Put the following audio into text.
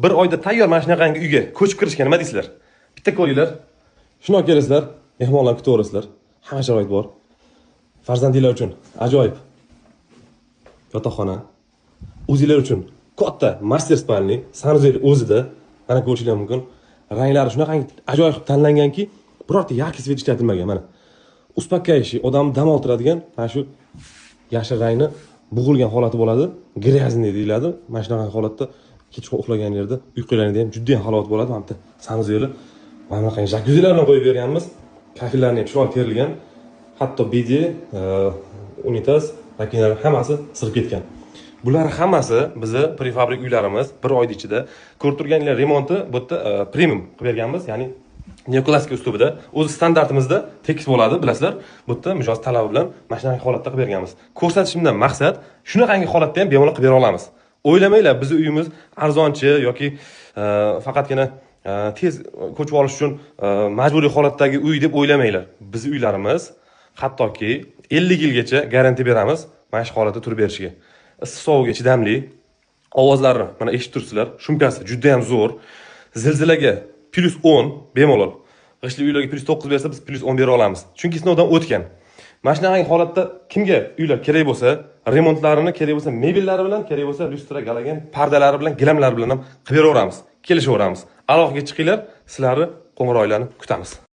bir oyda tayyor mana shunaqangi uyga ko'chib kirishga nima deysizlar? Bitta ko'ringlar. Shuni olib kelasizlar, mehmonlarni kutaverasizlar. Hamma sharoit bor. Farzandinglar uchun ajoyib yotoqxona. O'zinglar uchun katta master spalni sanuzel o'zida mana ko'rishingiz mumkin. Ranglari shunaqangi ajoyib tanlanganki, birorta yarki svet ishlatilmagan mana. Uspokоящий, odam dam oltiradigan mana shu yashil rangni bug'ilgan holati bo'ladi. Gryazniy deyiladi. Mana shunaqa holatda kechqurun uxlaganingizda uyqularingizda ham judda ham halovat bo'ladi. Mana bitta sanuzeli mana bunaqangi jakuzilarni qo'yib berganmiz. Kafillarni ham chiroyli terilgan. Hatto bedi, unitaz, rakinalar hammasi sirib ketgan. Bular hammasi bizni prefabrik uylarimiz bir oy ichida ko'rib turganinglar remonti bu yerda premium qilib berganmiz, ya'ni neoklassik uslubida, o'zi standartimizda tekis bo'ladi, bilasizlar. Bu yerda mijoz talabi bilan mana shunday holatda qilib berganmiz. Ko'rsatishimdan maqsad shunaqangi holatda ham bemalol qilib bera olamiz. O'ylamanglar, bizning uyimiz arzonchi yoki faqatgina tez ko'chib olish uchun majburiy holatdagi uy deb o'ylamanglar. Bizning uylarimiz hattoki 50 yilgacha garantiya beramiz mana shu holatda turib berishiga. Issiq sovuqga chidamli, ovozlarni mana eshitib turibsizlar. Shumkasi juda ham zo'r. Zilzilaga +10 bemalol. G'ishli uylarga +9 bersa, biz +10 bera olamiz. Chunki sinovdan o'tgan. Mana shunday holatda kimga uylar kerak bo'lsa, remontlarini kerak bo'lsa, mebellari bilan, kerak bo'lsa, lyustra, galagan, pardalari bilan, gilamlari bilan ham qilib beraveramiz. Kelishaveramiz. Aloqaga chiqinglar, sizlarni qo'ng'iroqlarni kutamiz.